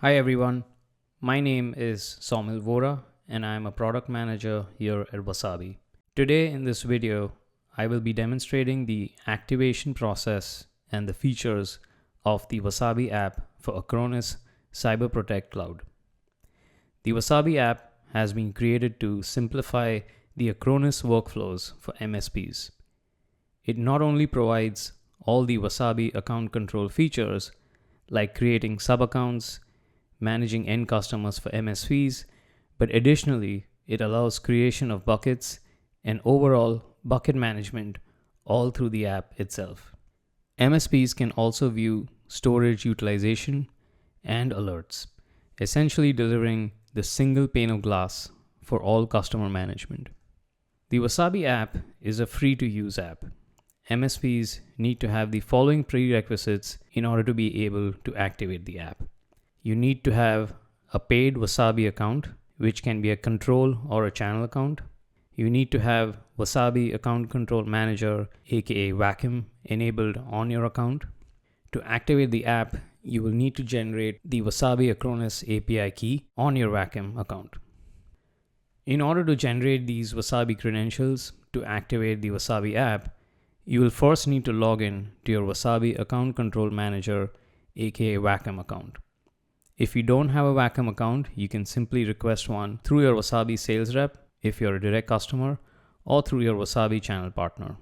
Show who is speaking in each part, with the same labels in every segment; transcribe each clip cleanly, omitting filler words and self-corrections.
Speaker 1: Hi everyone, my name is Somil Vora and I am a product manager here at Wasabi. Today in this video, I will be demonstrating the activation process and the features of the Wasabi app for Acronis Cyber Protect Cloud. The Wasabi app has been created to simplify the Acronis workflows for MSPs. It not only provides all the Wasabi account control features like creating sub-accounts, managing end customers for MSPs, but additionally, it allows creation of buckets and overall bucket management all through the app itself. MSPs can also view storage utilization and alerts, essentially delivering the single pane of glass for all customer management. The Wasabi app is a free-to-use app. MSPs need to have the following prerequisites in order to be able to activate the app. You need to have a paid Wasabi account, which can be a control or a channel account. You need to have Wasabi Account Control Manager, aka WACM, enabled on your account. To activate the app, you will need to generate the Wasabi Acronis API key on your WACM account. In order to generate these Wasabi credentials to activate the Wasabi app, you will first need to log in to your Wasabi Account Control Manager, aka WACM account. If you don't have a WACM account, you can simply request one through your Wasabi sales rep if you're a direct customer or through your Wasabi channel partner.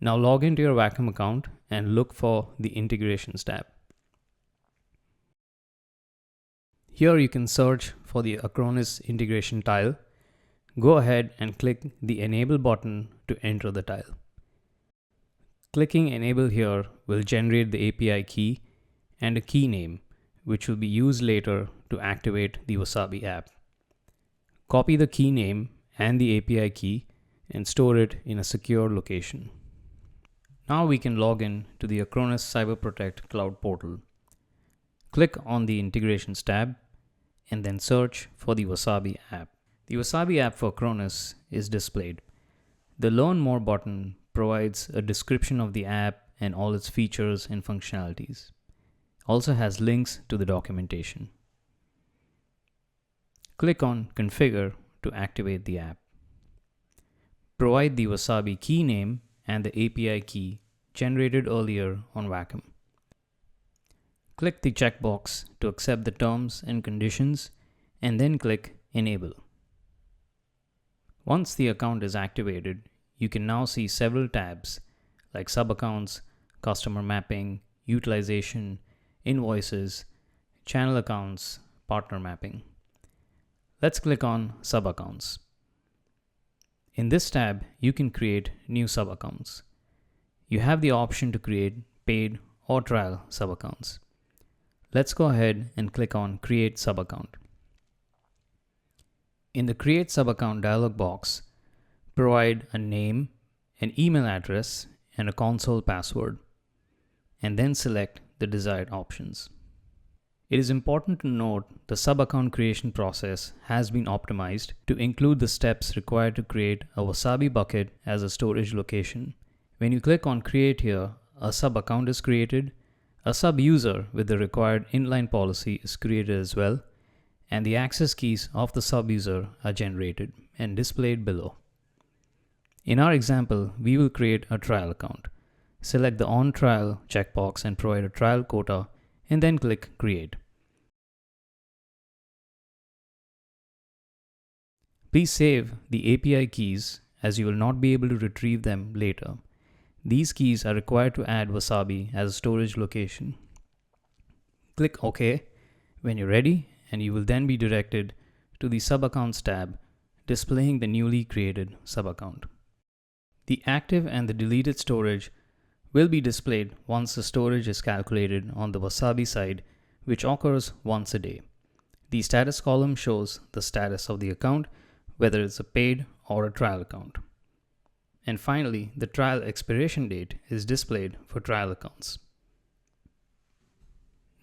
Speaker 1: Now log into your WACM account and look for the Integrations tab. Here you can search for the Acronis integration tile. Go ahead and click the Enable button to enter the tile. Clicking Enable here will generate the API key and a key name, which will be used later to activate the Wasabi app. Copy the key name and the API key and store it in a secure location. Now we can log in to the Acronis Cyber Protect Cloud portal. Click on the Integrations tab and then search for the Wasabi app. The Wasabi app for Acronis is displayed. The Learn More button provides a description of the app and all its features and functionalities. Also has links to the documentation. Click on Configure to activate the app. Provide the Wasabi key name and the API key generated earlier on WACM. Click the checkbox to accept the terms and conditions and then click Enable. Once the account is activated, you can now see several tabs like sub-accounts, customer mapping, utilization, invoices, channel accounts, partner mapping. Let's click on sub-accounts. In this tab, you can create new sub-accounts. You have the option to create paid or trial sub-accounts. Let's go ahead and click on Create Sub-Account. In the Create Sub-Account dialog box, provide a name, an email address, and a console password, and then select the desired options. It is important to note the sub-account creation process has been optimized to include the steps required to create a Wasabi bucket as a storage location. When you click on Create here, a sub-account is created, a sub-user with the required inline policy is created as well, and the access keys of the sub-user are generated and displayed below. In our example, we will create a trial account. Select the On Trial checkbox and provide a trial quota, and then click Create. Please save the API keys as you will not be able to retrieve them later. These keys are required to add Wasabi as a storage location. Click OK when you're ready, and you will then be directed to the Sub-Accounts tab, displaying the newly created sub-account. The active and the deleted storage will be displayed once the storage is calculated on the Wasabi side, which occurs once a day. The status column shows the status of the account, whether it's a paid or a trial account. And finally, the trial expiration date is displayed for trial accounts.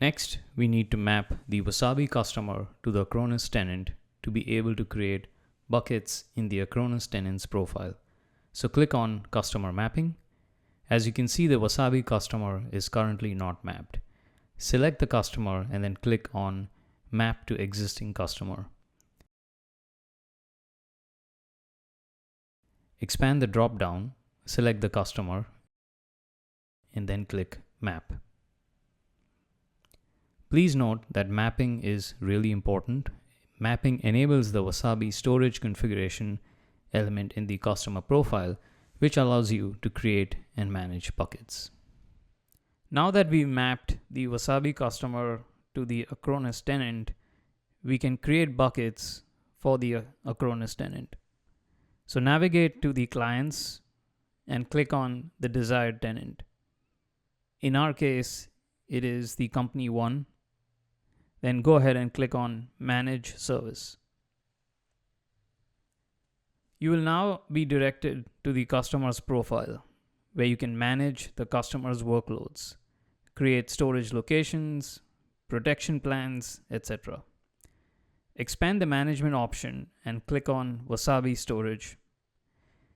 Speaker 1: Next, we need to map the Wasabi customer to the Acronis tenant to be able to create buckets in the Acronis tenant's profile. So click on Customer Mapping. As you can see, the Wasabi customer is currently not mapped. Select the customer and then click on Map to Existing Customer. Expand the drop-down, select the customer, and then click Map. Please note that mapping is really important. Mapping enables the Wasabi storage configuration element in the customer profile, which allows you to create and manage buckets. Now that we've mapped the Wasabi customer to the Acronis tenant, we can create buckets for the Acronis tenant. So navigate to the clients and click on the desired tenant. In our case, it is the company 1. Then go ahead and click on Manage Service. You will now be directed to the customer's profile, where you can manage the customer's workloads, create storage locations, protection plans, etc. Expand the management option and click on Wasabi Storage.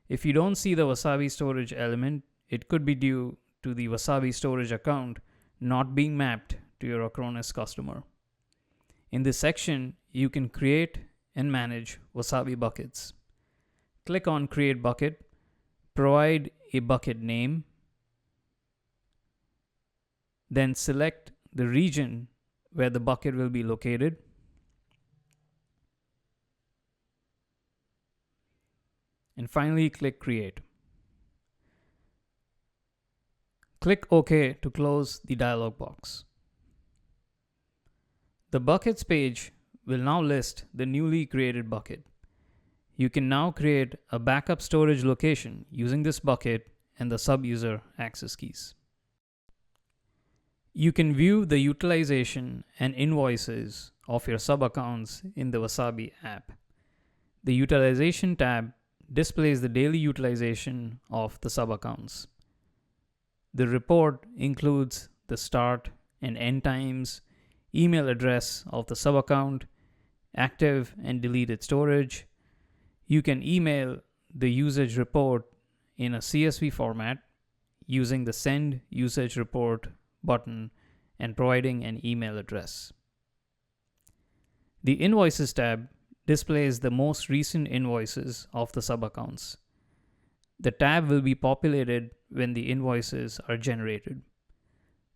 Speaker 1: If you don't see the Wasabi Storage element, it could be due to the Wasabi Storage account not being mapped to your Acronis customer. In this section, you can create and manage Wasabi buckets. Click on Create Bucket, provide a bucket name, then select the region where the bucket will be located. And finally, click Create. Click OK to close the dialog box. The Buckets page will now list the newly created bucket. You can now create a backup storage location using this bucket and the sub-user access keys. You can view the utilization and invoices of your sub-accounts in the Wasabi app. The Utilization tab displays the daily utilization of the sub-accounts. The report includes the start and end times, email address of the sub-account, active and deleted storage. You can email the usage report in a CSV format using the Send Usage Report button and providing an email address. The Invoices tab displays the most recent invoices of the sub-accounts. The tab will be populated when the invoices are generated.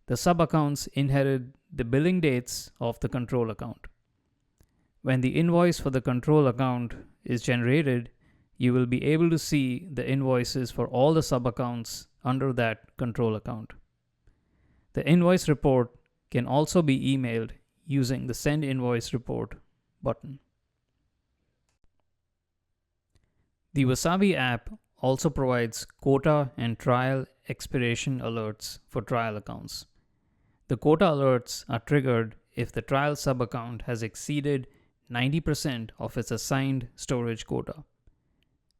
Speaker 1: The sub-accounts inherit the billing dates of the control account. When the invoice for the control account is generated, you will be able to see the invoices for all the sub-accounts under that control account. The invoice report can also be emailed using the Send Invoice Report button. The Wasabi app also provides quota and trial expiration alerts for trial accounts. The quota alerts are triggered if the trial sub-account has exceeded 90% of its assigned storage quota.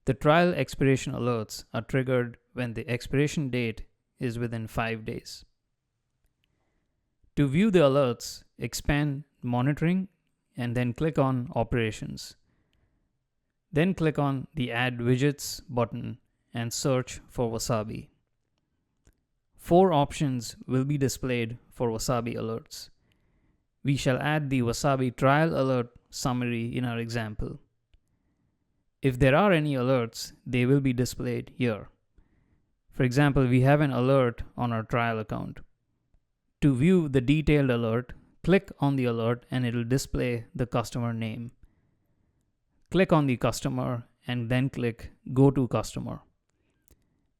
Speaker 1: The trial expiration alerts are triggered when the expiration date is within 5 days. To view the alerts, expand Monitoring and then click on Operations. Then click on the Add Widgets button and search for Wasabi. 4 options will be displayed for Wasabi alerts. We shall add the Wasabi trial alert summary in our example. If there are any alerts, they will be displayed here. For example, we have an alert on our trial account. To view the detailed alert, click on the alert and it will display the customer name. Click on the customer and then click Go to Customer.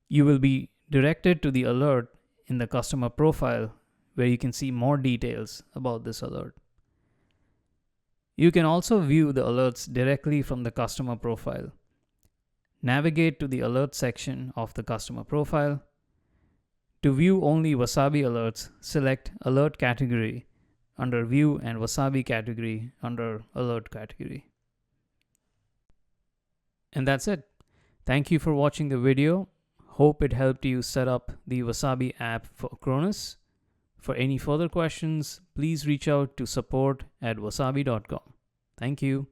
Speaker 1: You will be directed to the alert in the customer profile where you can see more details about this alert. You can also view the alerts directly from the customer profile. Navigate to the alert section of the customer profile. To view only Wasabi alerts, select Alert Category under View and Wasabi Category under Alert Category. And that's it. Thank you for watching the video. Hope it helped you set up the Wasabi app for Acronis. For any further questions, please reach out to support@wasabi.com. Thank you.